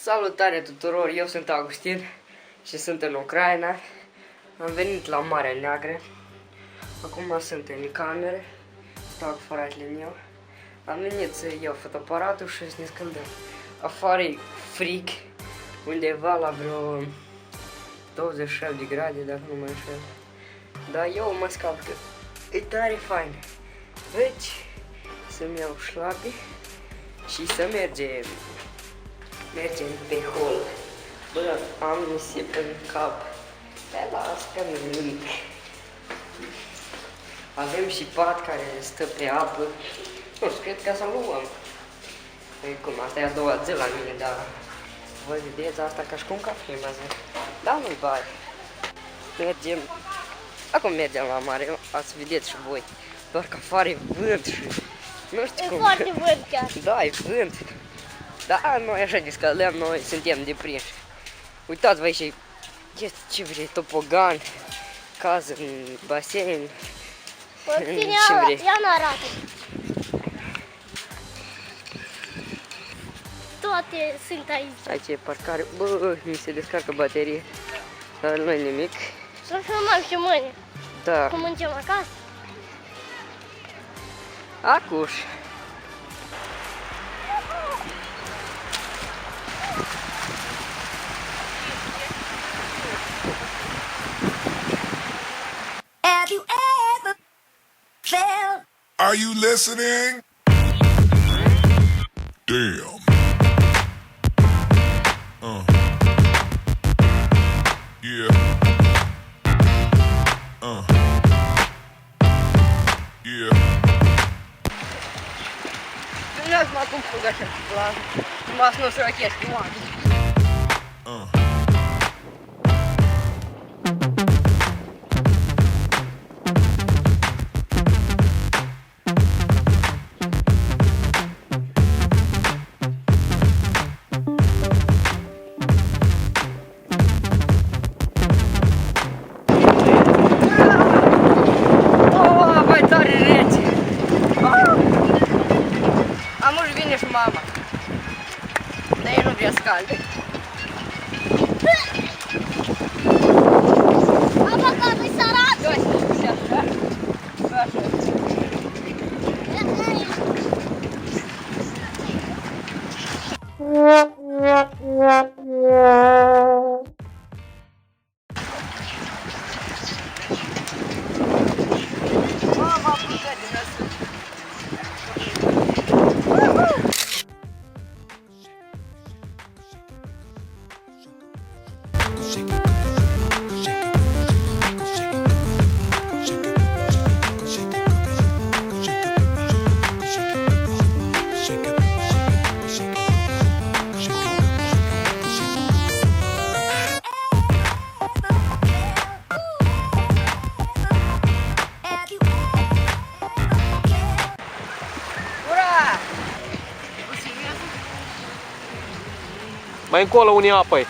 Salutare tuturor, eu sunt Augustin și sunt în Ucraina. Am venit la Marea Neagră. Acum sunt în cameră, stau cu fratele meu. Am venit să iau fotoaparatul și să ne scăldăm. Afară e frig, undeva la vreo 27 de grade, dacă nu mă înșel. Dar eu mă scap că e tare fain. Deci, să-mi iau șlapi și să mergem pe hol. Bă, am nisip în cap. Te las că nu nimic. Avem și pat care stă pe apă. Nu știu, cred că să luăm. Păi cum, asta e a doua zi la mine, dar voi vedeți asta ca și cum cafea, mă zic. Da, nu-i bani. Mergem. Acum mergem la mare, ați vedeți și voi. Doar că afară e vânt și nu știu cum. E foarte vânt chiar. Da, e vânt. Da, noi așa ne scăldăm, noi suntem deprinși. Uitați-vă aici, este ce vrei, topogan, caz în basen. Puțin ia nu arată. Toate sunt aici. Aici e parcare. Bă, mi se descarcă baterie. Dar nu e nimic. Să filmăm și mâine. Da. Cum mergem acasă. Acuș. Have you ever felt? Are you listening? Damn. Yeah. Yeah. Nu ați mă cum fug așa pe plajă. M-ați nu sărăchesc, oameni. Și mama. Dar ei nu vrea să calde. Apa că nu-i sărat. Doi, așa. Așa. Mama, apucă din asta. Mai încolo unii apă.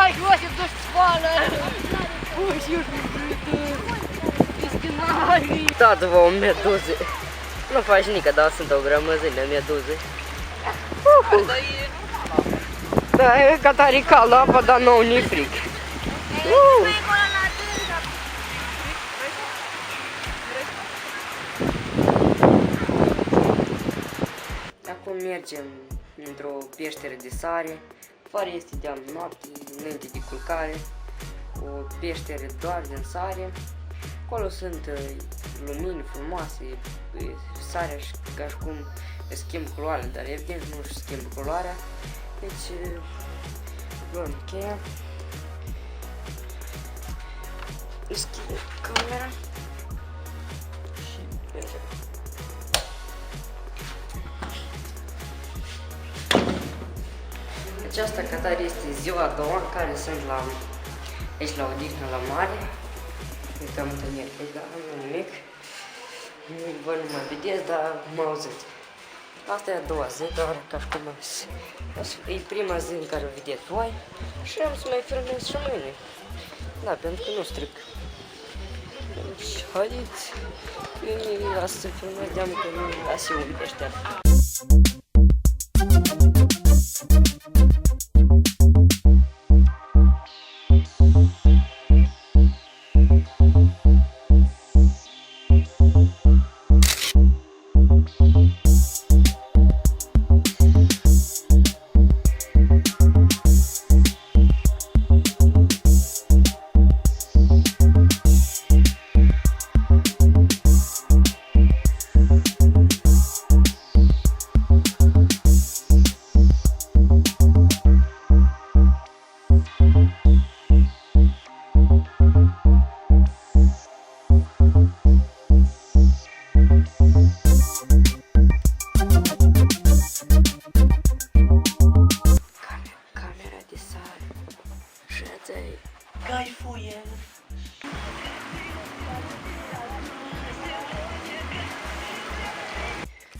Dai jos, e duci spală! Ui, și eu Piscinarii! Dați-vă o meduze! Nu faci nică, dar sunt o grămăzime meduze. Da, e ca tare caldă apa, dar nu ni fric. Acum mergem într-o peșteră de sare. Afară este de-al noapte, înainte de culcare. O peșteră doar din sare. Acolo sunt lumini frumoase, sarea ca și cum schimb culoarea, dar evident nu își schimb culoarea. Deci luăm cheia, deschidem camera și mergem. Aceasta ca tare este ziua a doua în care sunt aici la odihnă la mare. Uite, am întâlnit, dar nu nimic. Vă nu mă vedeți, dar mă auziți. Asta e a doua zi, doar ca și cum e prima zi în care o vedeți voi și am să mai filmez și mâine. Da, pentru că nu stric. Deci, haideți, asta să filmez de-am că nu lasă un peșter. Caifuie.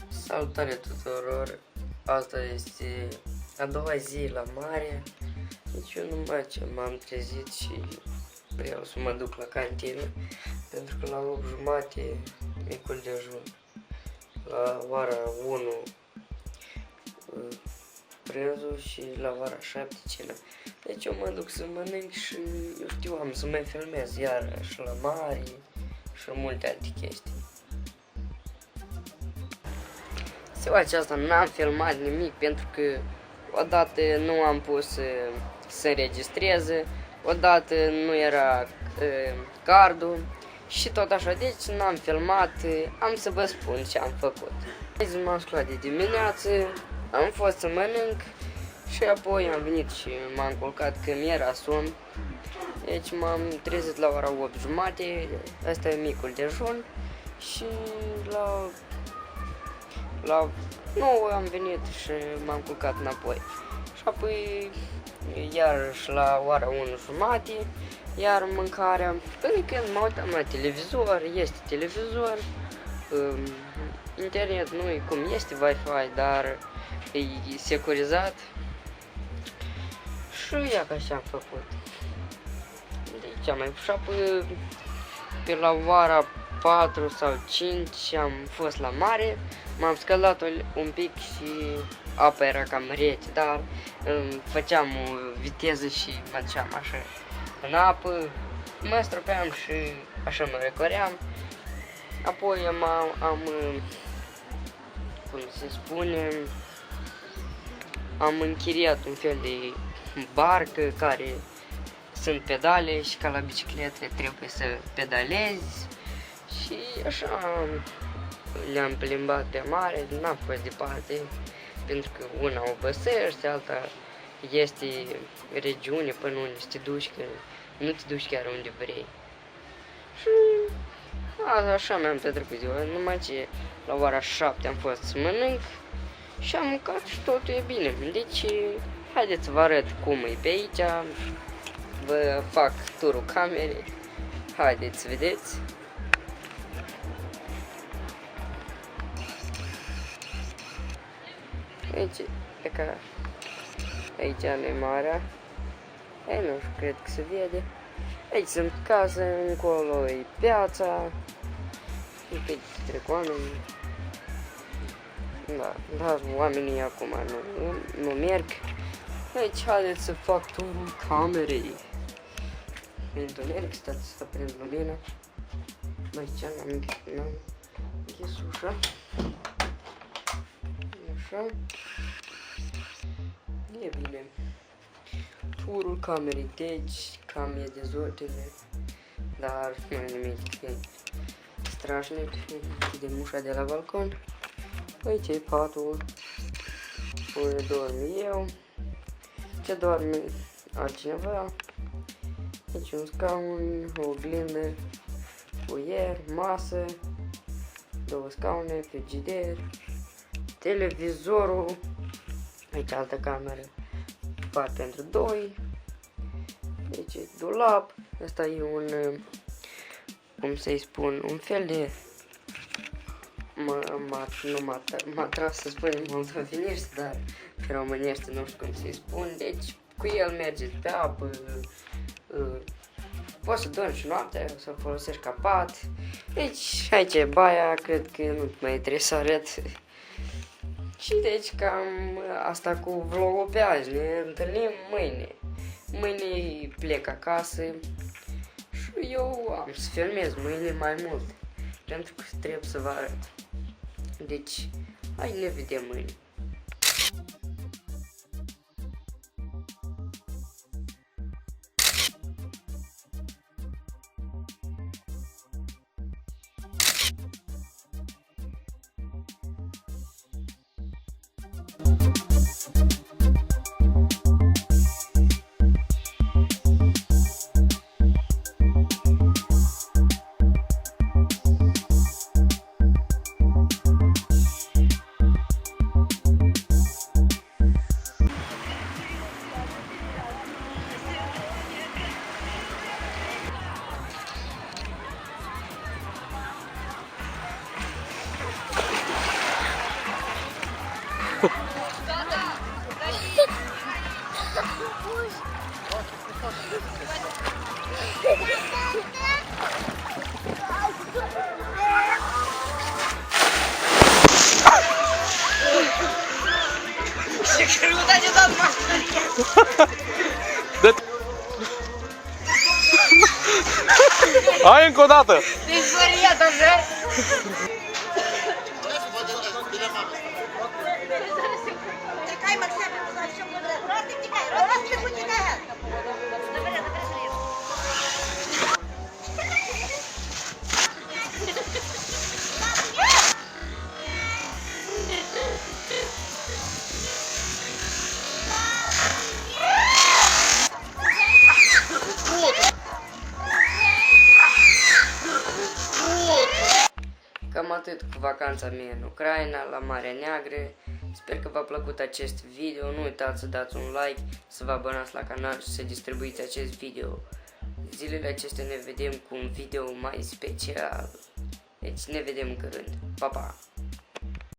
Salutare tuturor! Asta este a doua zi la mare. Deci eu numai ce m-am trezit și vreau să mă duc la cantină. Pentru că la 8:30 micul dejun. La ora 1 prânzul și la ora 7 cina. Deci eu mă duc să mănânc și eu știu, am să mai filmez iarăși la mare și multe alte chestii. Ziua aceasta n-am filmat nimic pentru că odată nu am pus să înregistreze, odată nu era cardul și tot așa, deci n-am filmat, am să vă spun ce am făcut. Azi m-am sculat de dimineață, am fost să mănânc și apoi am venit și m-am culcat că mi-era somn. Deci m-am trezit la ora 8:30, asta e micul dejun și la 9 am venit și m-am culcat înapoi. Și apoi iarăși la ora 1:30, iar mâncarea. Până când mă uitam la televizor, este televizor, internet nu e cum este Wi-Fi, dar e securizat. Și ia că așa am făcut. Deci am mai și apoi pe la ora 4 sau 5 am fost la mare, m-am scăldat un pic și apa era cam rece, dar făceam o viteză și mă duceam așa în apă, mă stropeam și așa mă recoream. Apoi am cum se spune, am închiriat un fel de barcă care sunt pedale și ca la bicicletă trebuie să pedalezi și așa ne-am plimbat pe mare, n-am fost departe pentru că una obăsește, alta este regiune până unde te duci, că nu te duci chiar unde vrei. Și așa mi-am petrecut ziua, numai ce la ora 7 am fost să mănânc și am mâncat și totul e bine. Deci, haideți să vă arăt cum e pe aici, vă fac turul camerei, haideți să vedeți. Aici, e ca aici e marea, Ei, nu știu, cred că se vede. Aici sunt case, încolo e piața. Pe trec oameni. Da, dar oamenii acum nu merg. Aici haideți să fac turul camerei. E întuneric, stați să prind lumina. Aici n-am închis ușa. Așa. E bine. Turul camerei, deci cam e dezordine. Dar nu e nimic, e strașnic. Închidem ușa de la balcon. Aici e patul unde dorm eu. Ce doarme altcineva. Aici un scaun, o oglindă, puier, masă, 2 scaune, frigider, televizorul. Aici altă cameră, pat pentru 2. Aici e dulap. Asta e un, cum să-i spun, un fel de matras, să spunem moldovenești, dar pe românește nu știu cum să-i spun. Deci cu el mergeți pe apă, poți să dormi și noaptea, să folosești ca pat. Deci aici e baia, cred că nu mai trebuie să arăt. Și deci cam asta cu vlogul pe azi, ne întâlnim mâine. Mâine plec acasă și eu am să filmez mâine mai mult, pentru că trebuie să vă arăt. Deci, hai ne vedem mâine. Hai încă o dată! Deci variat așa. Cam atât cu vacanța mea în Ucraina, la Marea Neagră. Sper că v-a plăcut acest video. Nu uitați să dați un like, să vă abonați la canal și să distribuiți acest video. Zilele acestea ne vedem cu un video mai special. Deci ne vedem în curând. Pa, pa!